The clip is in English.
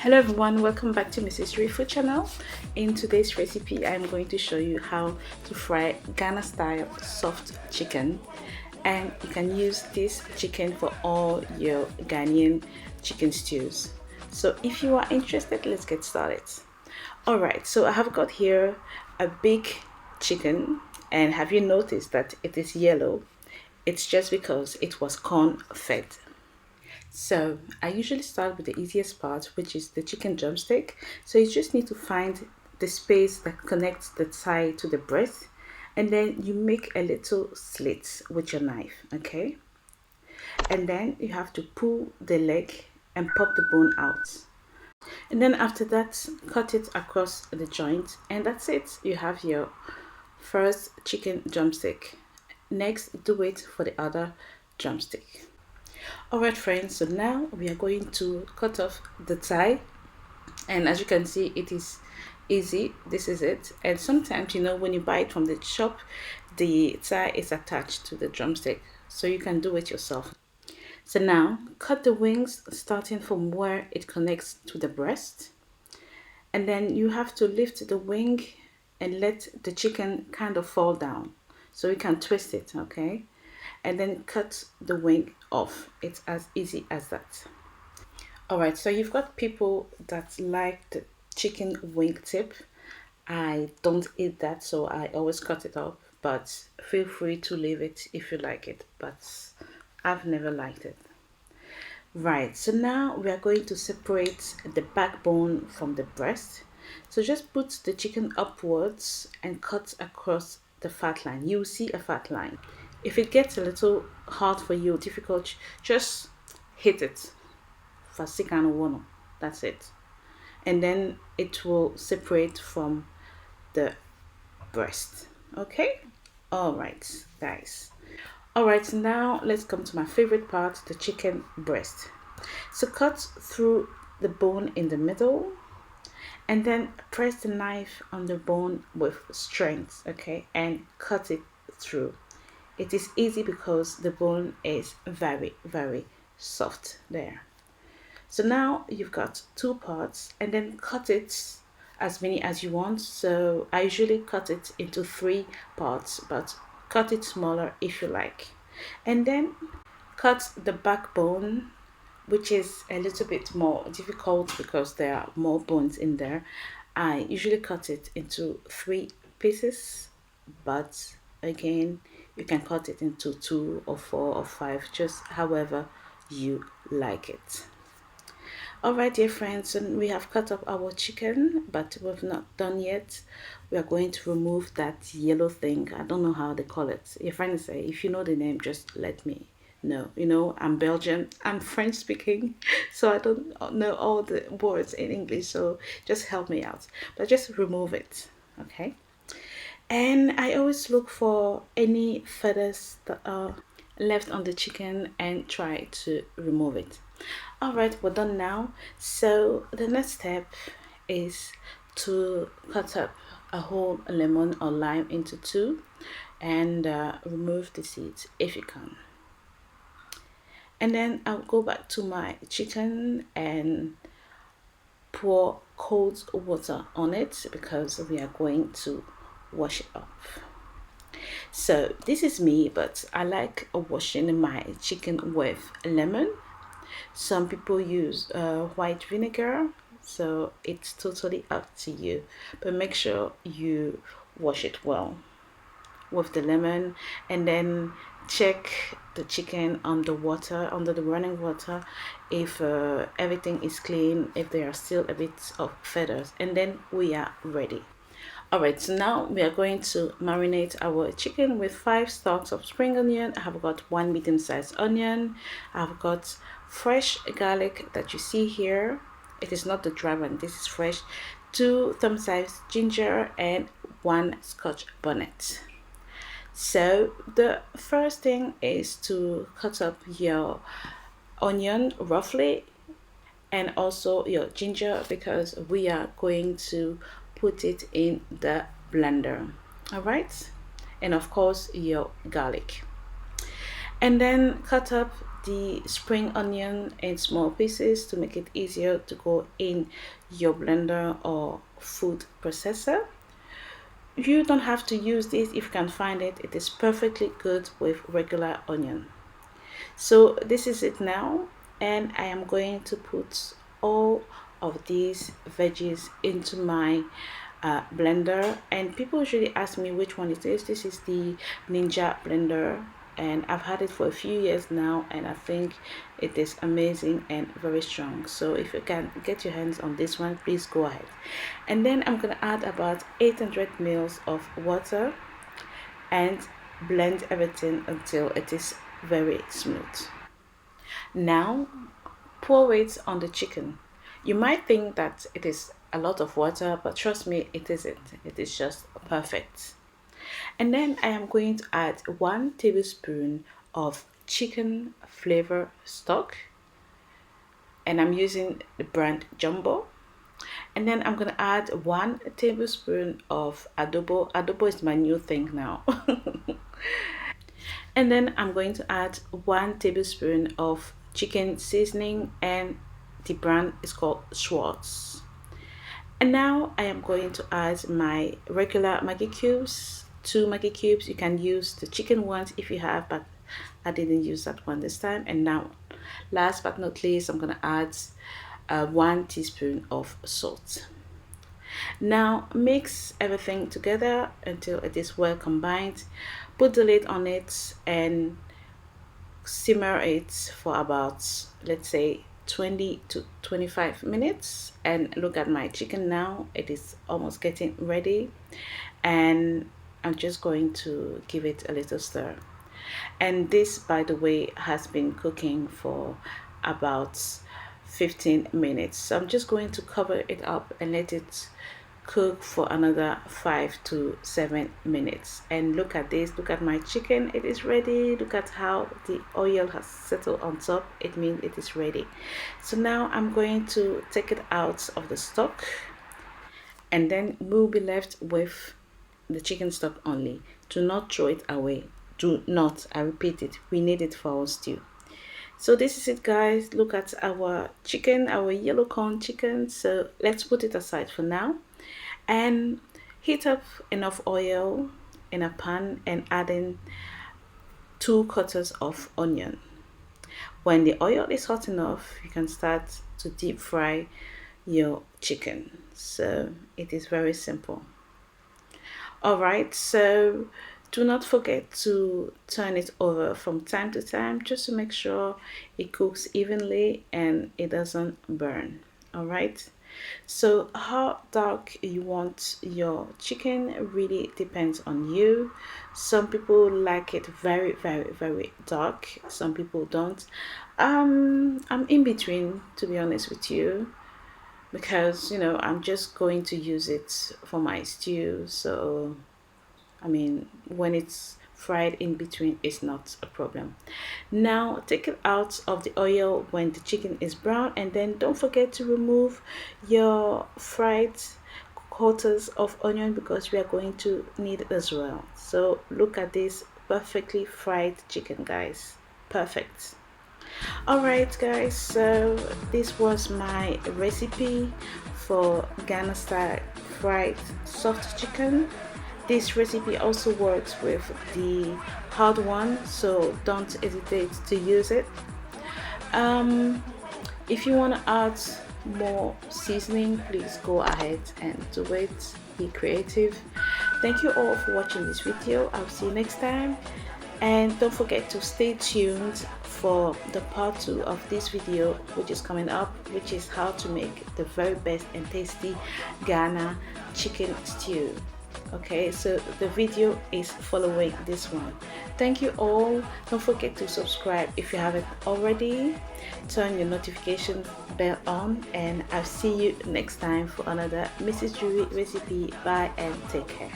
Hello everyone, welcome back to Mrs. Drewrees food channel. In today's recipe I'm going to show you how to fry Ghana style soft chicken, and you can use this chicken for all your Ghanaian chicken stews. So if you are interested, let's get started. Alright, so I have got here a big chicken, and have you noticed that it is yellow? It's just because it was corn fed. So I usually start with the easiest part, which is the chicken drumstick. So you just need to find the space that connects the thigh to the breast, and then you make a little slit with your knife, okay? And then you have to pull the leg and pop the bone out. And then after that, cut it across the joint, and that's it. You have your first chicken drumstick. Next, do it for the other drumstick. Alright friends, so now we are going to cut off the thigh, and as you can see, it is easy. This is it. And sometimes, when you buy it from the shop, the thigh is attached to the drumstick, so you can do it yourself. So now cut the wings starting from where it connects to the breast, and then you have to lift the wing and let the chicken kind of fall down so you can twist it, okay? And then cut the wing off. It's as easy as that. Alright, so you've got people that like the chicken wing tip. I don't eat that, so I always cut it off, but feel free to leave it if you like it, but I've never liked it. Right, so now we are going to separate the backbone from the breast. So just put the chicken upwards and cut across the fat line. You'll see a fat line. If it gets a little hard for you, difficult, just hit it. That's it. And then it will separate from the breast. Okay? Alright, guys. Alright, now let's come to my favorite part, the chicken breast. So cut through the bone in the middle, and then press the knife on the bone with strength, okay? And cut it through. It is easy because the bone is very, very soft there. So now you've got two parts, and then cut it as many as you want. So I usually cut it into 3 parts, but cut it smaller if you like. And then cut the backbone, which is a little bit more difficult because there are more bones in there. I usually cut it into 3 pieces, but again, you can cut it into 2 or 4 or 5, just however you like it. Alright, dear friends, so we have cut up our chicken, but we've not done yet. We are going to remove that yellow thing. I don't know how they call it. Your friends say, if you know the name, just let me know. I'm Belgian, I'm French speaking, so I don't know all the words in English, so just help me out. But just remove it, okay? And I always look for any feathers that are left on the chicken and try to remove it. Alright, we're done now. So the next step is to cut up a whole lemon or lime into 2 and remove the seeds if you can. And then I'll go back to my chicken and pour cold water on it because we are going to wash it up. So this is me, but I like washing my chicken with lemon. Some people use white vinegar, so it's totally up to you, but make sure you wash it well with the lemon, and then check the chicken under the running water, if everything is clean, if there are still a bit of feathers, and then we are ready. Alright, so now we are going to marinate our chicken with 5 stalks of spring onion. I have got 1 medium-sized onion. I've got fresh garlic that you see here. It is not the dry one, this is fresh. 2 thumb-sized ginger and 1 scotch bonnet. So the first thing is to cut up your onion roughly, and also your ginger, because we are going to put it in the blender. All right, and of course your garlic. And then cut up the spring onion in small pieces to make it easier to go in your blender or food processor. You don't have to use this if you can find it. It is perfectly good with regular onion. So this is it now, and I am going to put all of these veggies into my blender. And people usually ask me which one it is. This is the Ninja blender, and I've had it for a few years now, and I think it is amazing and very strong. So if you can get your hands on this one, please go ahead. And then I'm gonna add about 800 ml of water and blend everything until it is very smooth. Now pour it on the chicken. You might think that it is a lot of water, but trust me, it isn't. It is just perfect. And then I am going to add 1 tablespoon of chicken flavor stock, and I'm using the brand Jumbo. And then I'm gonna add 1 tablespoon of adobo. Adobo is my new thing now. And then I'm going to add 1 tablespoon of chicken seasoning, and the brand is called Schwartz. And now I am going to add my regular Maggi cubes, 2 Maggi cubes. You can use the chicken ones if you have, but I didn't use that one this time. And now, last but not least, I'm gonna add 1 teaspoon of salt. Now mix everything together until it is well combined. Put the lid on it and simmer it for about, let's say, 20 to 25 minutes. And look at my chicken now, it is almost getting ready, and I'm just going to give it a little stir. And this, by the way, has been cooking for about 15 minutes. So I'm just going to cover it up and let it cook for another 5 to 7 minutes. And look at this, look at my chicken, it is ready. Look at how the oil has settled on top. It means it is ready. So now I'm going to take it out of the stock, and then we'll be left with the chicken stock only. Do not throw it away. Do not, I repeat it, we need it for our stew. So this is it, guys. Look at our chicken, our yellow corn chicken. So let's put it aside for now and heat up enough oil in a pan and add in 2 quarters of onion. When the oil is hot enough, you can start to deep fry your chicken. So it is very simple. All right, so do not forget to turn it over from time to time, just to make sure it cooks evenly and it doesn't burn. All right, so how dark you want your chicken really depends on you. Some people like it very, very, very dark. Some people don't. I'm in between, to be honest with you, because I'm just going to use it for my stew. So I mean, when it's fried in between, it's not a problem. Now take it out of the oil when the chicken is brown, and then don't forget to remove your fried quarters of onion, because we are going to need it as well. So look at this perfectly fried chicken, guys. Perfect. All right, guys, so this was my recipe for Ghana style fried soft chicken. This recipe also works with the hard one, so don't hesitate to use it. If you want to add more seasoning, please go ahead and do it. Be creative. Thank you all for watching this video. I'll see you next time, and don't forget to stay tuned for the part 2 of this video, which is coming up, which is how to make the very best and tasty Ghana chicken stew. Okay, so the video is following this one. Thank you all. Don't forget to subscribe if you haven't already. Turn your notification bell on, and I'll see you next time for another Mrs. Drewrees recipe. Bye and take care.